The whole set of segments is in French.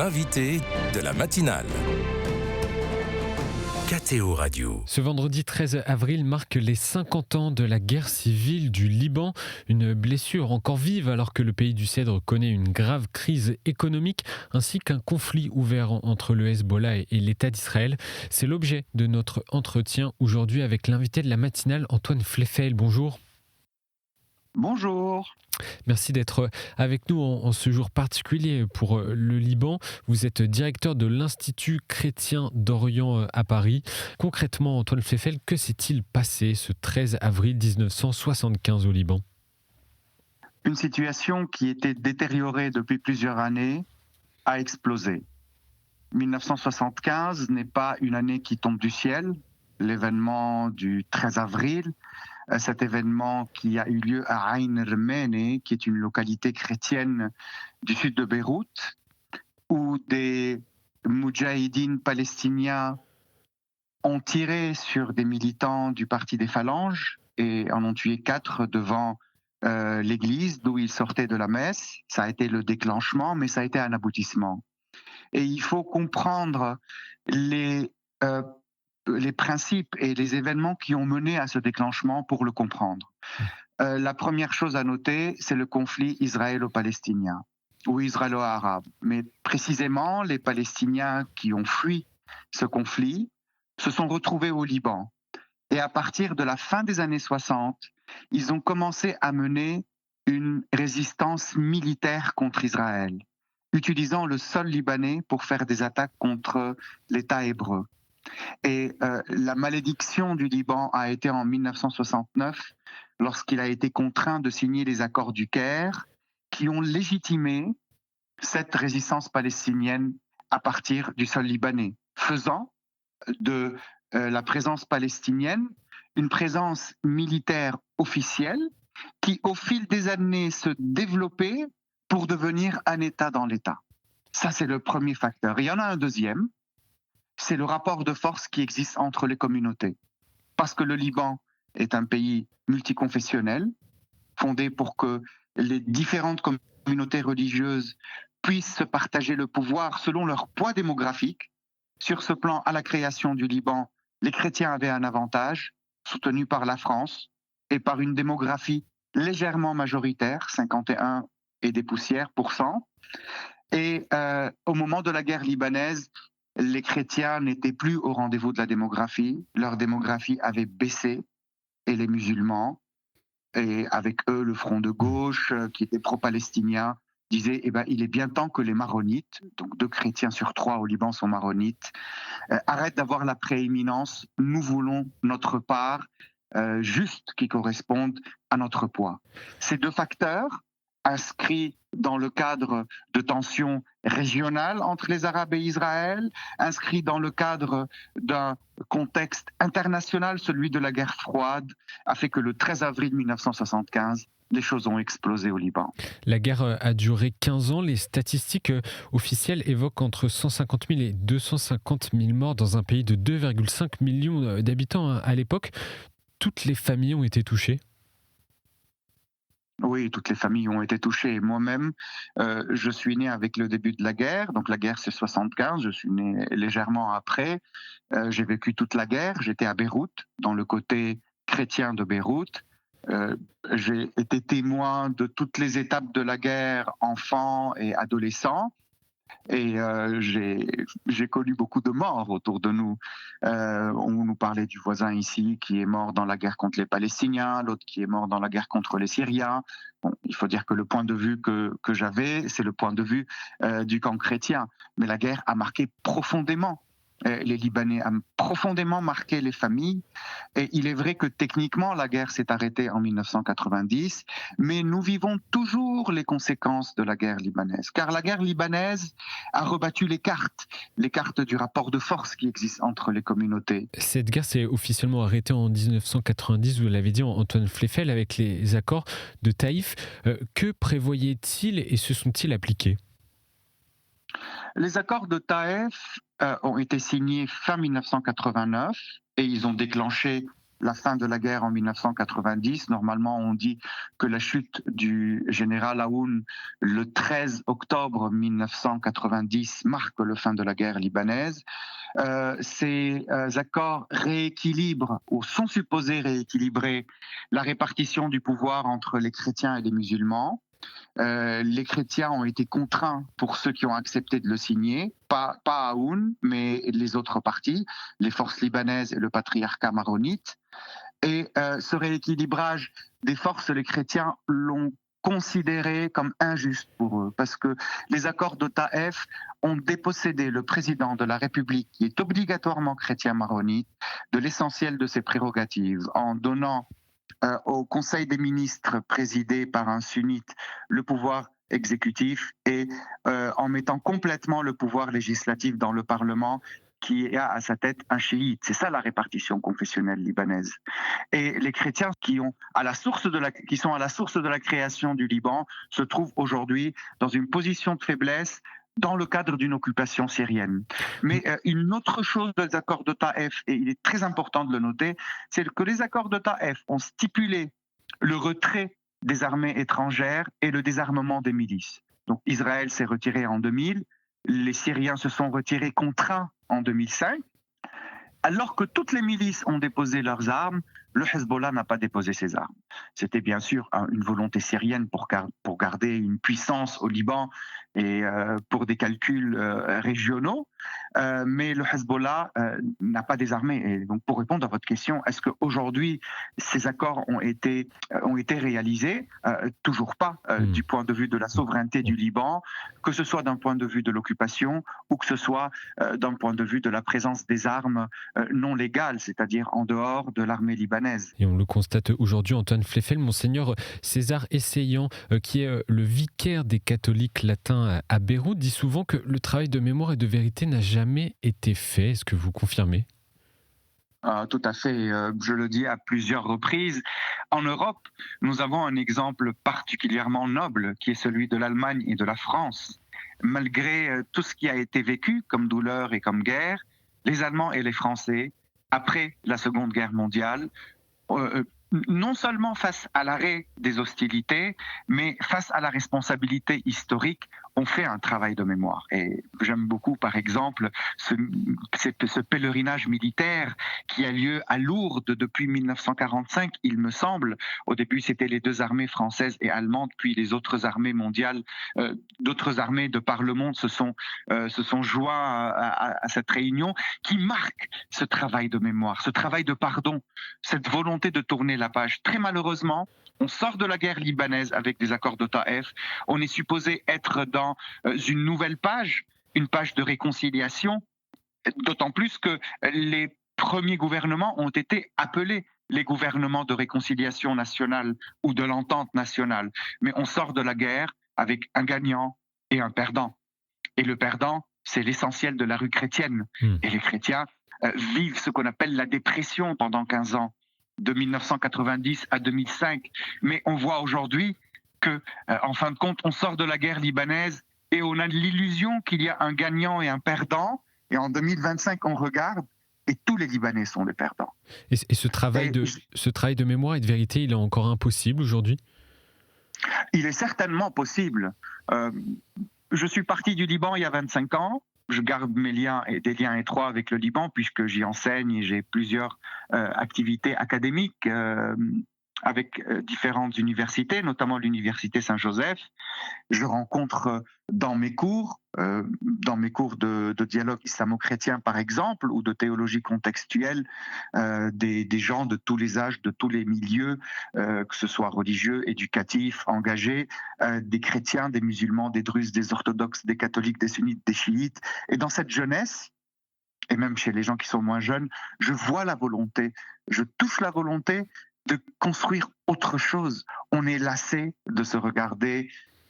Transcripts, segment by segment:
l'invité de la matinale. KTO Radio. Ce vendredi 13 avril marque les 50 ans de la guerre civile du Liban. Une blessure encore vive alors que le pays du Cèdre connaît une grave crise économique ainsi qu'un conflit ouvert entre le Hezbollah et l'État d'Israël. C'est l'objet de notre entretien aujourd'hui avec l'invité de la matinale, Antoine Fleffel. Bonjour. Bonjour. Merci d'être avec nous en ce jour particulier pour le Liban. Vous êtes directeur de l'Institut chrétien d'Orient à Paris. Concrètement, Antoine Fleffel, que s'est-il passé ce 13 avril 1975 au Liban ? Une situation qui était détériorée depuis plusieurs années a explosé. 1975 n'est pas une année qui tombe du ciel. L'événement du 13 avril, cet événement qui a eu lieu à Ain Rmene, qui est une localité chrétienne du sud de Beyrouth, où des moudjahidines palestiniens ont tiré sur des militants du parti des Phalanges et en ont tué 4 devant l'église d'où ils sortaient de la messe. Ça a été le déclenchement, mais ça a été un aboutissement. Et il faut comprendre les principes et les événements qui ont mené à ce déclenchement pour le comprendre. La première chose à noter, c'est le conflit israélo-palestinien ou israélo-arabe. Mais précisément, les Palestiniens qui ont fui ce conflit se sont retrouvés au Liban. Et à partir de la fin des années 60, ils ont commencé à mener une résistance militaire contre Israël, utilisant le sol libanais pour faire des attaques contre l'État hébreu. Et la malédiction du Liban a été en 1969, lorsqu'il a été contraint de signer les accords du Caire, qui ont légitimé cette résistance palestinienne à partir du sol libanais, faisant de la présence palestinienne une présence militaire officielle qui, au fil des années, se développait pour devenir un État dans l'État. Ça, c'est le premier facteur. Et il y en a un deuxième, c'est le rapport de force qui existe entre les communautés. Parce que le Liban est un pays multiconfessionnel, fondé pour que les différentes communautés religieuses puissent se partager le pouvoir selon leur poids démographique. Sur ce plan, à la création du Liban, les chrétiens avaient un avantage, soutenu par la France, et par une démographie légèrement majoritaire, 51 et des poussières %. Et au moment de la guerre libanaise, les chrétiens n'étaient plus au rendez-vous de la démographie. Leur démographie avait baissé, et les musulmans, et avec eux le front de gauche, qui était pro-palestinien, disaient il est bien temps que les maronites, donc 2 chrétiens sur 3 au Liban sont maronites, arrêtent d'avoir la prééminence. Nous voulons notre part juste qui corresponde à notre poids. Ces 2 facteurs, inscrits dans le cadre de tensions régionales entre les Arabes et Israël, inscrits dans le cadre d'un contexte international, celui de la guerre froide, a fait que le 13 avril 1975, les choses ont explosé au Liban. La guerre a duré 15 ans. Les statistiques officielles évoquent entre 150 000 et 250 000 morts dans un pays de 2,5 millions d'habitants à l'époque. Toutes les familles ont été touchées. Oui, toutes les familles ont été touchées. Moi-même, je suis né avec le début de la guerre. Donc la guerre, c'est 75. Je suis né légèrement après. J'ai vécu toute la guerre. J'étais à Beyrouth, dans le côté chrétien de Beyrouth. J'ai été témoin de toutes les étapes de la guerre, enfant et adolescent. Et j'ai connu beaucoup de morts autour de nous. On nous parlait du voisin ici qui est mort dans la guerre contre les Palestiniens, l'autre qui est mort dans la guerre contre les Syriens. Bon, il faut dire que le point de vue que j'avais, c'est le point de vue du camp chrétien. Mais la guerre a marqué profondément les Libanais, a profondément marqué les familles. Et il est vrai que techniquement, la guerre s'est arrêtée en 1990, mais nous vivons toujours les conséquences de la guerre libanaise. Car la guerre libanaise a rebattu les cartes du rapport de force qui existe entre les communautés. Cette guerre s'est officiellement arrêtée en 1990, vous l'avez dit, Antoine Fleffel, avec les accords de Taïf. Que prévoyaient-ils et se sont-ils appliqués ? Les accords de Taïf ont été signés fin 1989 et ils ont déclenché la fin de la guerre en 1990. Normalement, on dit que la chute du général Aoun le 13 octobre 1990 marque le fin de la guerre libanaise. Ces accords rééquilibrent, ou sont supposés rééquilibrer, la répartition du pouvoir entre les chrétiens et les musulmans. Les chrétiens ont été contraints, pour ceux qui ont accepté de le signer, pas Aoun, mais les autres partis, les forces libanaises et le patriarcat maronite. Et ce rééquilibrage des forces, les chrétiens l'ont considéré comme injuste pour eux, parce que les accords de Taïf ont dépossédé le président de la République, qui est obligatoirement chrétien maronite, de l'essentiel de ses prérogatives, en donnant au Conseil des ministres présidé par un sunnite le pouvoir exécutif et en mettant complètement le pouvoir législatif dans le Parlement, qui a à sa tête un chiite. C'est ça la répartition confessionnelle libanaise. Et les chrétiens qui sont à la source de la création du Liban se trouvent aujourd'hui dans une position de faiblesse dans le cadre d'une occupation syrienne. Mais une autre chose des accords de Taïf, et il est très important de le noter, c'est que les accords de Taïf ont stipulé le retrait des armées étrangères et le désarmement des milices. Donc Israël s'est retiré en 2000, les Syriens se sont retirés contraints en 2005, alors que toutes les milices ont déposé leurs armes, le Hezbollah n'a pas déposé ses armes. C'était bien sûr une volonté syrienne pour garder une puissance au Liban et pour des calculs régionaux, mais le Hezbollah n'a pas désarmé. Et donc pour répondre à votre question, est-ce qu'aujourd'hui ces accords ont été réalisés? Toujours pas, du point de vue de la souveraineté du Liban, que ce soit d'un point de vue de l'occupation ou que ce soit d'un point de vue de la présence des armes non légales, c'est-à-dire en dehors de l'armée libanaise. Et on le constate aujourd'hui, Antoine Fleffel, Monseigneur César Essayant, qui est le vicaire des catholiques latins à Beyrouth, dit souvent que le travail de mémoire et de vérité n'a jamais été fait. Est-ce que vous confirmez ? Tout à fait, je le dis à plusieurs reprises. En Europe, nous avons un exemple particulièrement noble qui est celui de l'Allemagne et de la France. Malgré tout ce qui a été vécu comme douleur et comme guerre, les Allemands et les Français, après la Seconde Guerre mondiale, non seulement face à l'arrêt des hostilités, mais face à la responsabilité historique, on fait un travail de mémoire. Et j'aime beaucoup, par exemple, ce pèlerinage militaire qui a lieu à Lourdes depuis 1945, il me semble. Au début, c'était les deux armées françaises et allemandes, puis les autres armées mondiales, d'autres armées de par le monde se sont joints à cette réunion qui marque ce travail de mémoire, ce travail de pardon, cette volonté de tourner la page. Très malheureusement, on sort de la guerre libanaise avec des accords de Taïf. On est supposé être dans une nouvelle page, une page de réconciliation, d'autant plus que les premiers gouvernements ont été appelés les gouvernements de réconciliation nationale ou de l'entente nationale. Mais on sort de la guerre avec un gagnant et un perdant. Et le perdant, c'est l'essentiel de la rue chrétienne. Et les chrétiens vivent ce qu'on appelle la dépression pendant 15 ans. De 1990 à 2005. Mais on voit aujourd'hui que, en fin de compte, on sort de la guerre libanaise et on a l'illusion qu'il y a un gagnant et un perdant. Et en 2025, on regarde et tous les Libanais sont des perdants. Et ce travail de mémoire et de vérité, il est encore impossible aujourd'hui ? Il est certainement possible. Je suis parti du Liban il y a 25 ans. Je garde des liens étroits avec le Liban puisque j'y enseigne et j'ai plusieurs activités académiques avec différentes universités, notamment l'université Saint-Joseph. Je rencontre dans mes cours de dialogue islamo-chrétien par exemple, ou de théologie contextuelle, des gens de tous les âges, de tous les milieux, que ce soit religieux, éducatifs, engagés, des chrétiens, des musulmans, des druzes, des orthodoxes, des catholiques, des sunnites, des chiites. Et dans cette jeunesse, et même chez les gens qui sont moins jeunes, je vois la volonté, je touche la volonté de construire autre chose. On est lassé de se regarder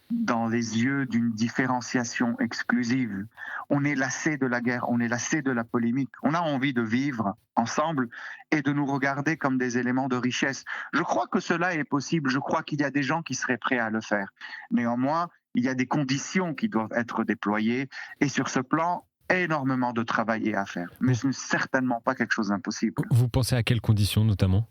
dans les yeux d'une différenciation exclusive. On est lassé de la guerre, on est lassé de la polémique. On a envie de vivre ensemble et de nous regarder comme des éléments de richesse. Je crois que cela est possible, je crois qu'il y a des gens qui seraient prêts à le faire. Néanmoins, il y a des conditions qui doivent être déployées et sur ce plan, énormément de travail et à faire. Mais ce n'est certainement pas quelque chose d'impossible. Vous pensez à quelles conditions notamment ?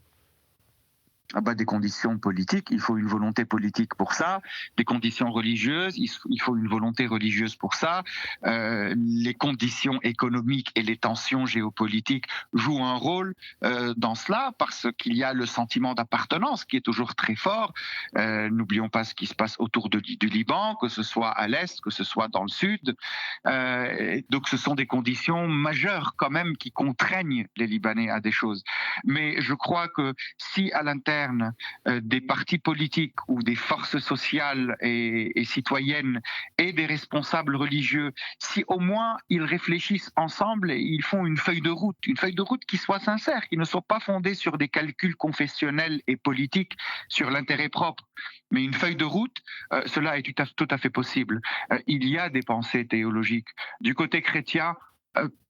Des conditions politiques, il faut une volonté politique pour ça, des conditions religieuses, il faut une volonté religieuse pour ça, les conditions économiques et les tensions géopolitiques jouent un rôle dans cela, parce qu'il y a le sentiment d'appartenance qui est toujours très fort. N'oublions pas ce qui se passe autour du Liban, que ce soit à l'est, que ce soit dans le sud. Donc ce sont des conditions majeures quand même qui contraignent les Libanais à des choses. Mais je crois que si à l'interne des partis politiques ou des forces sociales et citoyennes et des responsables religieux, si au moins ils réfléchissent ensemble et ils font une feuille de route qui soit sincère, qui ne soit pas fondée sur des calculs confessionnels et politiques sur l'intérêt propre, mais une feuille de route, cela est tout à fait possible. Il y a des pensées théologiques. Du côté chrétien,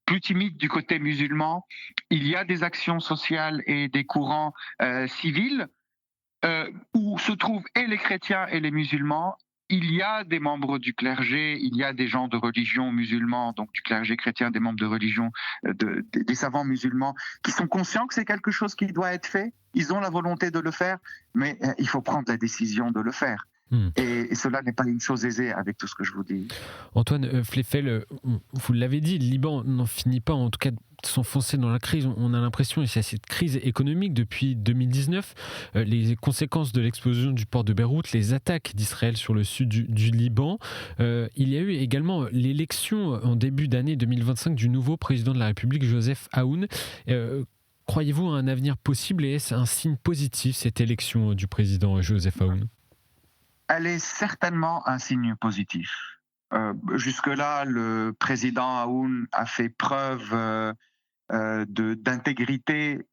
plus timide du côté musulman, il y a des actions sociales et des courants civils où se trouvent et les chrétiens et les musulmans. Il y a des membres du clergé, il y a des gens de religion musulmans, donc du clergé chrétien, des membres de religion, des savants musulmans, qui sont conscients que c'est quelque chose qui doit être fait. Ils ont la volonté de le faire, mais il faut prendre la décision de le faire. Et cela n'est pas une chose aisée avec tout ce que je vous dis. Antoine Fleffel, vous l'avez dit, le Liban n'en finit pas en tout cas de s'enfoncer dans la crise. On a l'impression, et c'est cette crise économique depuis 2019, les conséquences de l'explosion du port de Beyrouth, les attaques d'Israël sur le sud du Liban. Il y a eu également l'élection en début d'année 2025 du nouveau président de la République, Joseph Aoun. Croyez-vous à un avenir possible et est-ce un signe positif, cette élection du président Joseph Aoun ? Elle est certainement un signe positif. Jusque-là, le président Aoun a fait preuve d'intégrité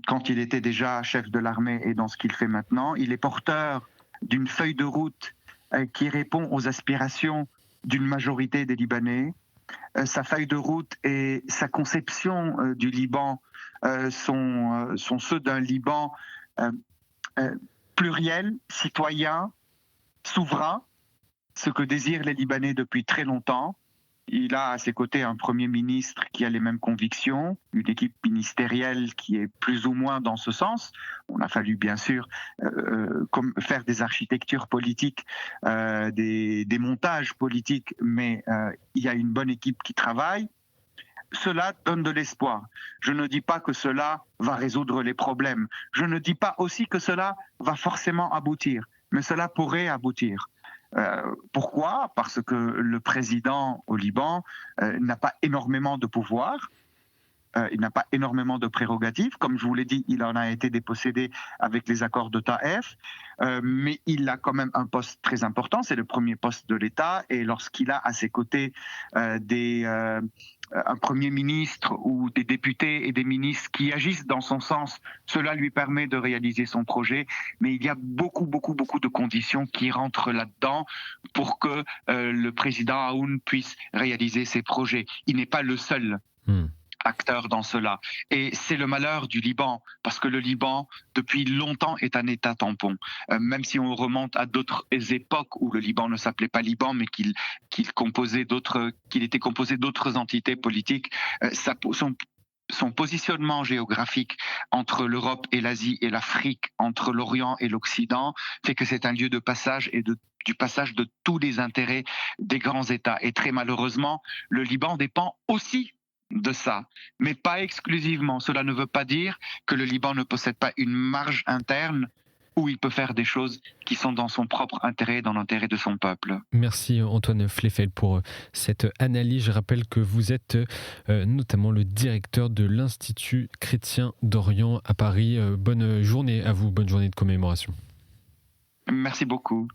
quand il était déjà chef de l'armée et dans ce qu'il fait maintenant. Il est porteur d'une feuille de route qui répond aux aspirations d'une majorité des Libanais. Sa feuille de route et sa conception du Liban sont ceux d'un Liban pluriel, citoyen, souverain, ce que désirent les Libanais depuis très longtemps. Il a à ses côtés un Premier ministre qui a les mêmes convictions, une équipe ministérielle qui est plus ou moins dans ce sens. On a fallu bien sûr faire des architectures politiques, des montages politiques, mais il y a une bonne équipe qui travaille. Cela donne de l'espoir. Je ne dis pas que cela va résoudre les problèmes. Je ne dis pas aussi que cela va forcément aboutir, mais cela pourrait aboutir. Pourquoi ? Parce que le président au Liban n'a pas énormément de pouvoir, il n'a pas énormément de prérogatives. Comme je vous l'ai dit, il en a été dépossédé avec les accords de Taïf, mais il a quand même un poste très important, c'est le premier poste de l'État, et lorsqu'il a à ses côtés un Premier ministre ou des députés et des ministres qui agissent dans son sens, cela lui permet de réaliser son projet. Mais il y a beaucoup de conditions qui rentrent là-dedans pour que le président Aoun puisse réaliser ses projets. Il n'est pas le seul acteur dans cela. Et c'est le malheur du Liban, parce que le Liban, depuis longtemps, est un État tampon. Même si on remonte à d'autres époques où le Liban ne s'appelait pas Liban, mais qu'il était composé d'autres entités politiques, son positionnement géographique entre l'Europe et l'Asie et l'Afrique, entre l'Orient et l'Occident, fait que c'est un lieu de passage et du passage de tous les intérêts des grands États. Et très malheureusement, le Liban dépend aussi de ça, mais pas exclusivement. Cela ne veut pas dire que le Liban ne possède pas une marge interne où il peut faire des choses qui sont dans son propre intérêt, dans l'intérêt de son peuple. Merci Antoine Fleffel pour cette analyse. Je rappelle que vous êtes notamment le directeur de l'Institut chrétien d'Orient à Paris. Bonne journée à vous, bonne journée de commémoration. Merci beaucoup.